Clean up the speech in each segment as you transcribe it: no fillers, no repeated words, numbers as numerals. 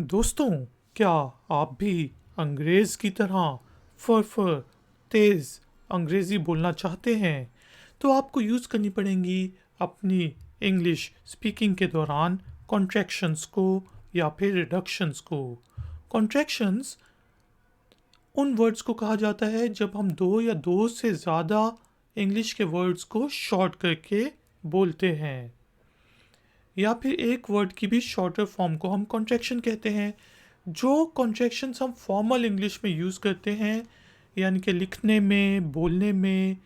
दोस्तों, क्या आप भी अंग्रेज़ की तरह फर तेज़ अंग्रेज़ी बोलना चाहते हैं? तो आपको यूज़ करनी पड़ेंगी अपनी इंग्लिश स्पीकिंग के दौरान कॉन्ट्रैक्शंस को या फिर रिडक्शंस को। कॉन्ट्रैक्शंस उन वर्ड्स को कहा जाता है जब हम दो या दो से ज़्यादा इंग्लिश के वर्ड्स को शॉर्ट करके बोलते हैं, या फिर एक वर्ड की भी शॉर्टर फॉर्म को हम कॉन्ट्रैक्शन कहते हैं। जो कॉन्ट्रैक्शंस हम फॉर्मल इंग्लिश में यूज़ करते हैं, यानी कि लिखने में, बोलने में,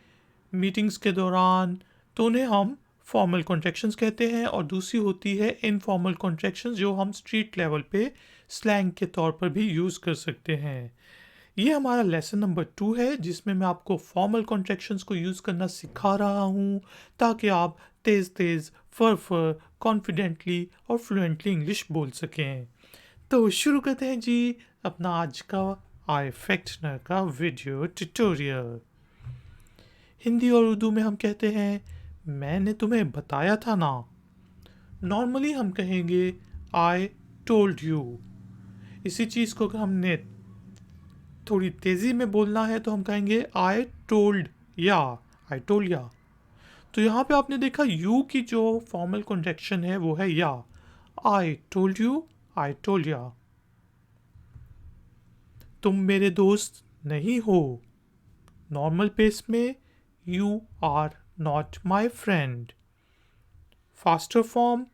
मीटिंग्स के दौरान, तो उन्हें हम फॉर्मल कॉन्ट्रैक्शंस कहते हैं। और दूसरी होती है इनफॉर्मल कॉन्ट्रैक्शंस, जो हम स्ट्रीट लेवल पे स्लैंग के तौर पर भी यूज़ कर सकते हैं। ये हमारा लेसन नंबर 2 है, जिसमें मैं आपको फॉर्मल कॉन्ट्रैक्शंस को यूज़ करना सिखा रहा हूँ, ताकि आप तेज़ तेज़ फर कॉन्फिडेंटली और फ्लुएंटली इंग्लिश बोल सकें। तो शुरू करते हैं जी अपना आज का आई फैक्टनर का वीडियो ट्यूटोरियल। हिंदी और उर्दू में हम कहते हैं, मैंने तुम्हें बताया था ना। नॉर्मली हम कहेंगे आई टोल्ड यू। इसी चीज़ को हमने थोड़ी तेज़ी में बोलना है तो हम कहेंगे आई टोल्ड या, आई टोल्ड या। तो यहाँ पे आपने देखा यू की जो फॉर्मल कॉन्ट्रैक्शन है वो है या। I told you, I told ya. तुम मेरे दोस्त नहीं हो। नॉर्मल पेस में you are not my friend. Faster form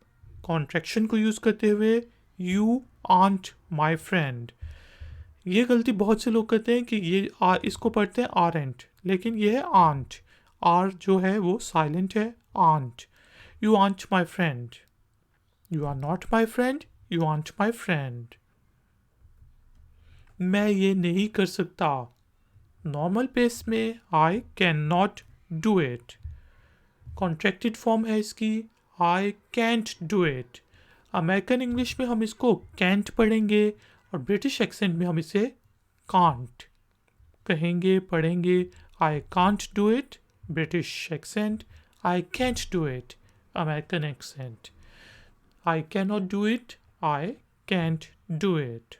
contraction को यूज़ करते हुए यू आंट माई फ्रेंड। ये गलती बहुत से लोग करते हैं कि इसको पढ़ते हैं आर एंट, लेकिन ये है आंट। आर जो है वो साइलेंट है, aren't. You aren't my friend. You are not my friend, you aren't my friend. मैं ये नहीं कर सकता। नॉर्मल पेस में I can not do it. Contracted form है इसकी, I can't do it. American English में हम इसको कैंट पढ़ेंगे और ब्रिटिश एक्सेंट में हम इसे कांट कहेंगे, पढ़ेंगे। I can't do it, British accent. I can't do it, American accent. I can not do it, I can't do it.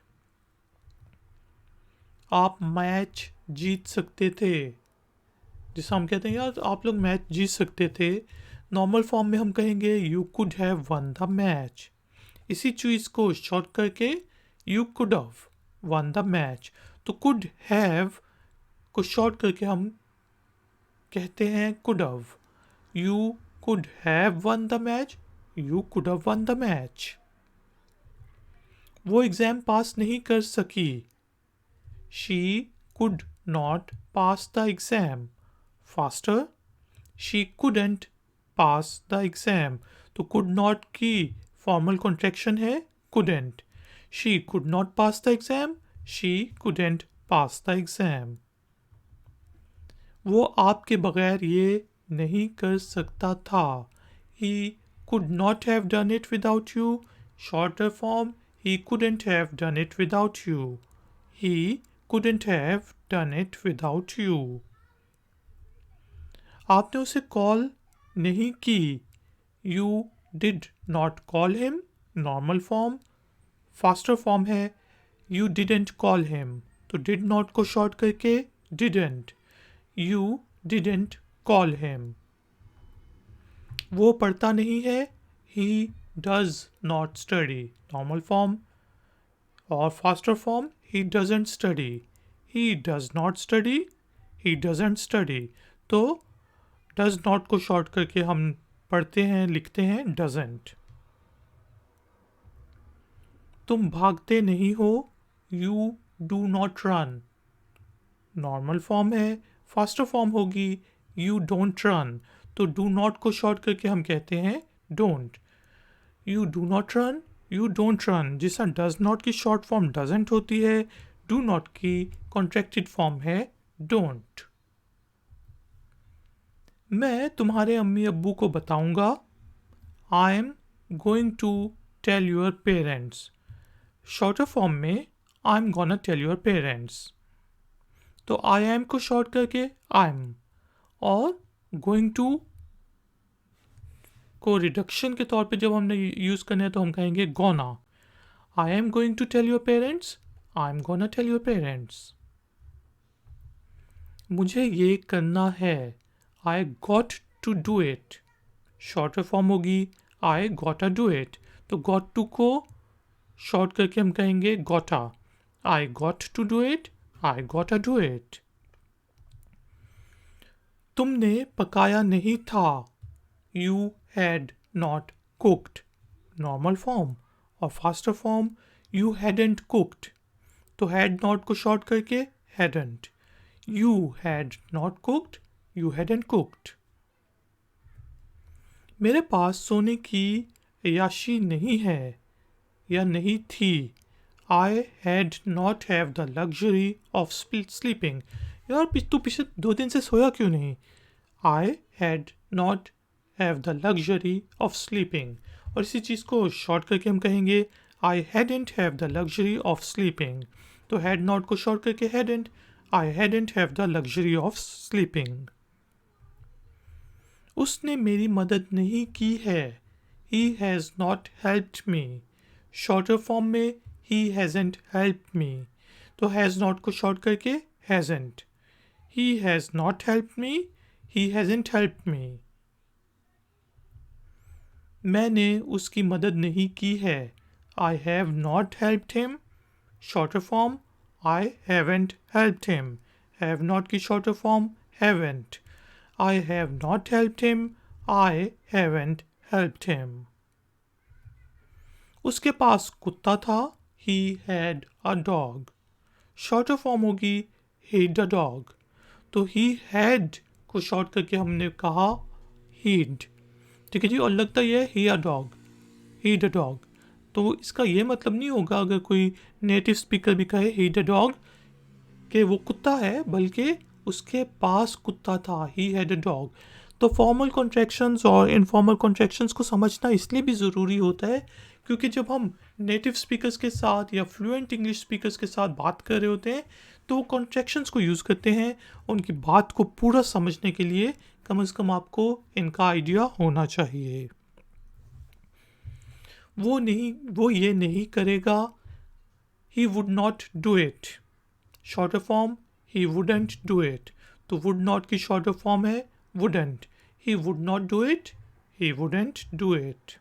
आप मैच जीत सकते थे। जिसे हम कहते हैं यार आप लोग मैच जीत सकते थे, नॉर्मल फॉर्म में हम कहेंगे you could have one the match. इसी चीज़ को शॉर्ट करके you could have one the match. तो कुड हैव को शॉर्ट करके हम कहते हैं could have. You could have one the match, you could have one the match. वो एग्ज़ाम पास नहीं कर सकी। She could not pass the exam. Faster, she couldn't pass the exam। तो could not की फॉर्मल कॉन्ट्रैक्शन है couldn't। she could not pass the exam, she couldn't pass the exam। वो आपके बगैर ये नहीं कर सकता था। he could not have done it without you। shorter form, he couldn't have done it without you। he couldn't have done it without you। आपने उसे कॉल नहीं की। You did not call him, normal form. Faster form है you didn't call him, तो did not को short करके डिडेंट। You didn't call him. वो पढ़ता नहीं है, he does not study, normal form. और faster form he doesn't study, he does not study, he doesn't study. तो डज नॉट को शॉर्ट करके हम पढ़ते हैं, लिखते हैं डजेंट। तुम भागते नहीं हो, you do not run, normal form है। फास्टर फॉर्म होगी यू डोंट रन, तो डू नॉट को शॉर्ट करके हम कहते हैं don't. You do not run, you don't run. जिसका डज नॉट की शॉर्ट फॉर्म डजेंट होती है, डू नॉट की कॉन्ट्रैक्टेड फॉर्म है डोंट। मैं तुम्हारे अम्मी अब्बू को बताऊंगा। I am going to tell your parents. Shorter form में I am gonna tell your parents. तो आई एम को शॉर्ट करके आई एम, और गोइंग टू को रिडक्शन के तौर पे जब हमने यूज़ करना है तो हम कहेंगे gonna. I am going to tell your parents. I'm gonna tell your parents. मुझे ये करना है. I got to do it. Shorter form होगी I gotta do it. तो got to को शॉर्ट करके हम कहेंगे gotta. I got to do it. I gotta do it. तुमने पकाया नहीं था. You had not cooked. Normal form. और faster form you hadn't cooked. तो had not को शॉर्ट करके hadn't. You had not cooked. You hadn't cooked. मेरे पास सोने की अय्याशी नहीं है या नहीं थी. I had not have the luxury of sleeping. यार तू पिछले 2 दिन से सोया क्यों नहीं? I had not have the luxury of sleeping. और इसी चीज़ को शॉर्ट करके हम कहेंगे I hadn't have the luxury of sleeping. तो had not को शॉर्ट करके hadn't. I hadn't have the luxury of sleeping. उसने मेरी मदद नहीं की है. He has not helped me. Shorter form में he hasn't helped me. तो has not को शॉर्ट करके hasn't. He has not helped me. He hasn't helped me. मैंने उसकी मदद नहीं की है. I have not helped him. Shorter form I haven't helped him. Have not की shorter form haven't. I have not helped him. I haven't helped him. उसके पास कुत्ता था. He had a dog. Shorter form होगी had a dog. तो he had को short करके हमने कहा he'd. ठीक है जी. और लगता ही है he a dog. He'd a dog. तो इसका ये मतलब नहीं होगा अगर कोई नेटिव स्पीकर भी कहे he a dog कि वो कुत्ता है, बल्कि उसके पास कुत्ता था. he had a dog. तो फॉर्मल कॉन्ट्रैक्शंस और इनफॉर्मल कॉन्ट्रैक्शंस को समझना इसलिए भी ज़रूरी होता है क्योंकि जब हम नेटिव स्पीकर्स के साथ या फ्लुएंट इंग्लिश स्पीकर्स के साथ बात कर रहे होते हैं तो वो कॉन्ट्रैक्शंस को यूज़ करते हैं उनकी बात को पूरा समझने के लिए. कम से कम आपको इनका आइडिया होना चाहिए. वो ये नहीं करेगा. He would not do it. Shorter form he wouldn't do it. तो would not की शॉर्टर फॉर्म है wouldn't. He would not do it. He wouldn't do it.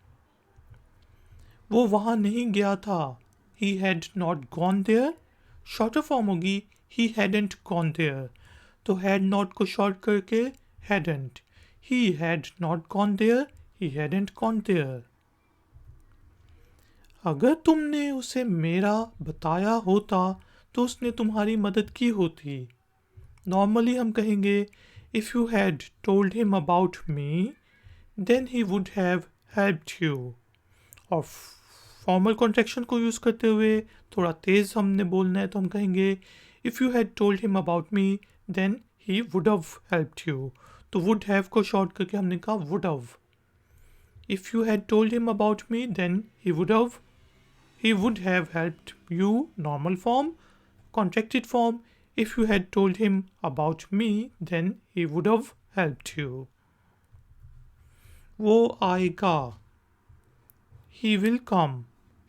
वो वहाँ नहीं गया था. He had not gone there. Shorter form होगी he hadn't gone there. तो had not को शॉर्ट करके hadn't. He had not gone there. He hadn't gone there. अगर तुमने उसे मेरा बताया होता तो उसने तुम्हारी मदद की होती. नॉर्मली हम कहेंगे if you had told him about me then he would have helped you. और फॉर्मल कॉन्ट्रैक्शन को यूज़ करते हुए थोड़ा तेज़ हमने बोलना है तो हम कहेंगे if you had told him about me then he would have helped you. तो वुड हैव को शॉर्ट करके हमने कहा would have. If you had told him about me then he would have helped you. Normal form. Contracted form. If you had told him about me then he would have helped you. वो आएगा. He will come.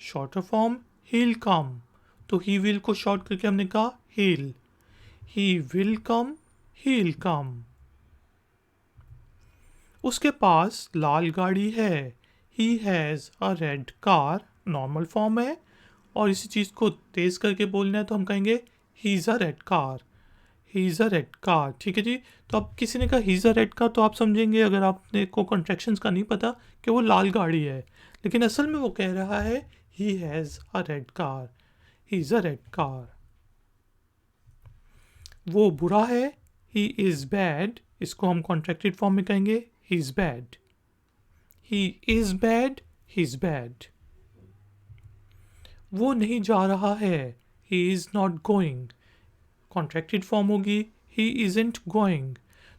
Shorter form he'll come. तो he will को short करके हमने कहा he'll. He will come. He'll come. उसके पास लाल गाड़ी है. He has a red car. Normal form है और इसी चीज़ को तेज़ करके बोलना है तो हम कहेंगे he is a red car. He is a red car. ठीक है जी. तो अब किसी ने कहा he is a red car तो आप समझेंगे अगर आपने को कॉन्ट्रैक्शंस का नहीं पता कि वो लाल गाड़ी है, लेकिन असल में वो कह रहा है he has a red car. He is a red car. वो बुरा है. He is bad. इसको हम कॉन्ट्रैक्टेड फॉर्म में कहेंगे he is bad. He is bad. He is bad. वो नहीं जा रहा है. He is not going. Contracted form होगी ही इज़ेंट गोइंग.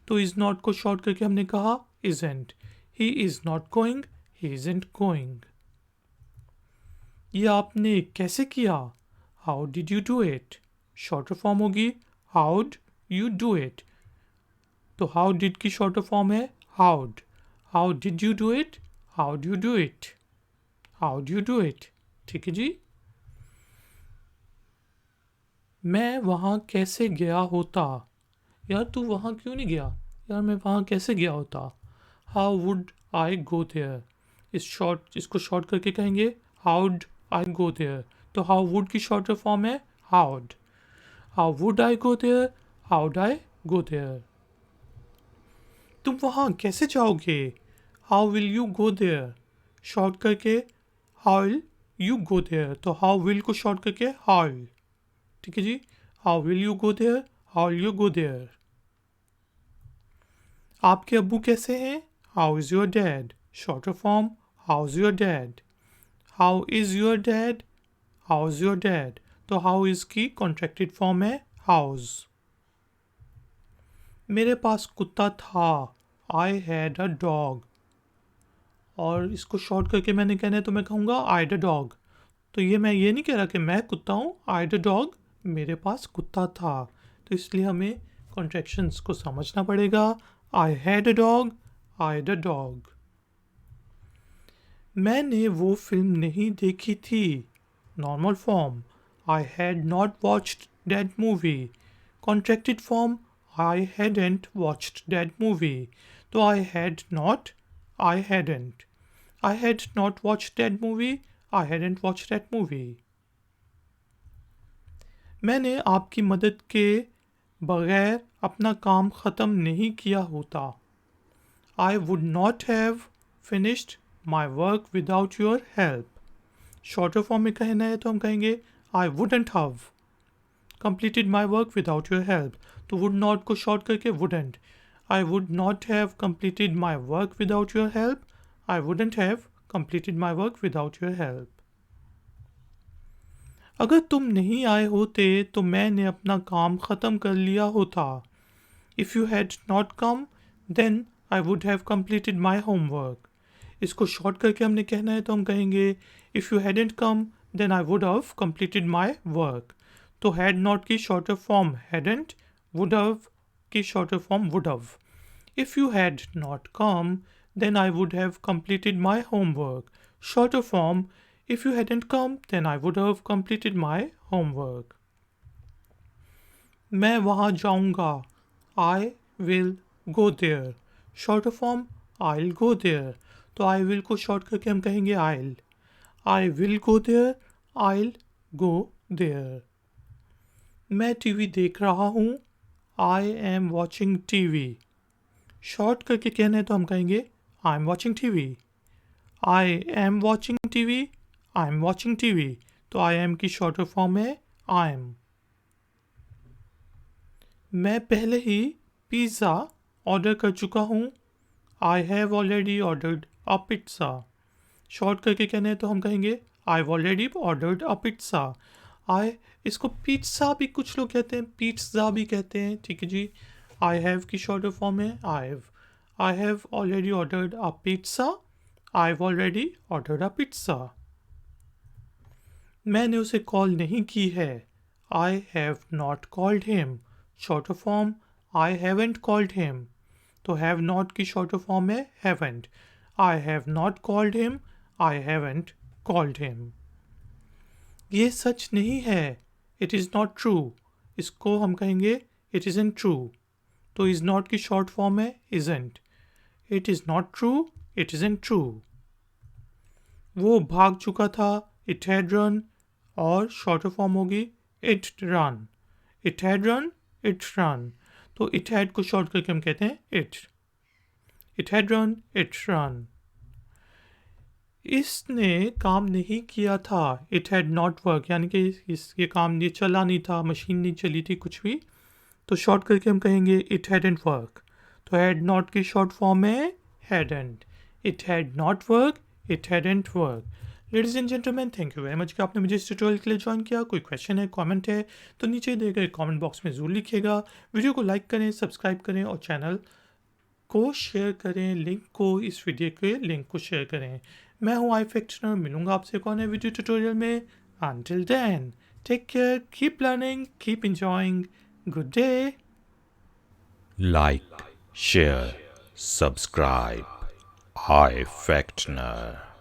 तो इज़ नॉट को शॉर्ट करके हमने कहा isn't. He is not going. He isn't going. ये आपने कैसे किया. How did you do it. Shorter form होगी हाउड यू डू इट. तो हाउ डिड की शॉर्टर फॉर्म है how'd. How did you do it. How do you do it. How do you do it. ठीक है जी. मैं वहाँ कैसे गया होता? यार तू वहाँ क्यों नहीं गया? यार मैं वहाँ कैसे गया होता? How would I go there? इसको शॉर्ट करके कहेंगे हाउड आई गो देयर। तो हाउ वुड की शॉर्टर फॉर्म है how'd. How would I go there? How'd I go there. तुम वहाँ कैसे जाओगे? How will you go there? Short करके how will you go there. तो हाउ विल को शॉर्ट करके हाउ। ठीक है जी। How will you go there? How will you go there. आपके अब्बू कैसे हैं? How is your dad? Shorter form how is your dad. How is your dad? How is your dad. तो हाउ इज़ की contracted form है how's. मेरे पास कुत्ता था। I had a dog. और इसको शॉर्ट करके मैंने कहना है तो मैं कहूँगा आई ड डॉग। तो मैं ये नहीं कह रहा कि मैं कुत्ता हूँ। आई ड डॉग, मेरे पास कुत्ता था। तो इसलिए हमें कॉन्ट्रैक्शंस को समझना पड़ेगा। आई हैड अ डॉग, आई ड डॉग। मैंने वो फिल्म नहीं देखी थी। Normal form I had not watched that movie. Contracted form I hadn't watched that movie. तो I had not, I hadn't. I had not watched that movie. I hadn't watched that movie. मैंने आपकी मदद के बगैर अपना काम ख़त्म नहीं किया होता। I would not have finished my work without your help. Shorter form में कहना है तो हम कहेंगे I wouldn't have completed my work without your help. तो would not को शॉर्ट करके wouldn't. I would not have completed my work without your help. I wouldn't have completed my work without your help. अगर तुम नहीं आए होते तो मैंने अपना काम ख़त्म कर लिया होता। If you had not come, then I would have completed my homework. इसको शॉर्ट करके हमने कहना है तो हम कहेंगे If you hadn't come, then I would have completed my work. तो had not की shorter form hadn't, would have की shorter form would have. If you had not come, then I would have completed my homework. Shorter form, if you hadn't come, then I would have completed my homework. मैं वहाँ जाऊँगा. I will go there. Shorter form, I'll go there. तो I will को short करके हम कहेंगे I'll. I will go there. I'll go there. मैं TV देख रहा हूँ. I am watching TV. Short करके कहना है तो हम कहेंगे I am watching T V. I am watching T V, I am watching T V. तो आई एम की शॉर्टर फॉर्म है आई एम। मैं पहले ही पिज़्ज़ा ऑर्डर कर चुका हूँ। I have already ordered a pizza. Short करके कहना है तो हम कहेंगे I already ordered a pizza. I इसको पिज़्ज़ा भी कुछ लोग कहते हैं, पिज़्ज़ा भी कहते हैं। ठीक है जी। आई हैव की शॉर्टर फॉर्म है I have. I have already ordered a pizza. I've already ordered a pizza. मैंने उसे कॉल नहीं की है. I have not called him. Shorter form I haven't called him. तो have not की shorter form है haven't. I have not called him. I haven't called him. ये सच नहीं है. It is not true. इसको हम कहेंगे it isn't true. तो is not की short form है isn't. It is not true, it isn't true. वो भाग चुका था, it had run, और शॉर्टर फॉर्म होगी it run. It had run, it run. तो it had को शॉर्ट करके हम कहते हैं it. It had run, it run. इसने काम नहीं किया था, it had not worked, यानी कि ये काम ये चला नहीं था, मशीन नहीं चली थी कुछ भी। तो शॉर्ट करके हम कहेंगे it hadn't worked. तो had not की शॉर्ट फॉर्म है hadn't. It had not worked, it hadn't worked. Ladies and gentleman, thank you very much कि आपने मुझे इस ट्यूटोरियल के लिए ज्वाइन किया। कोई क्वेश्चन है, कमेंट है तो नीचे दिए गए कमेंट बॉक्स में ज़रूर लिखिएगा। वीडियो को लाइक करें, सब्सक्राइब करें और चैनल को शेयर करें। लिंक को, इस वीडियो के लिंक को शेयर करें। मैं हूँ आई फैक्शनर, मिलूंगा आपसे कौन है वीडियो ट्यूटोरियल में। Until then, take care, keep learning, keep enjoying. Good day. Like, share, subscribe. iFactner.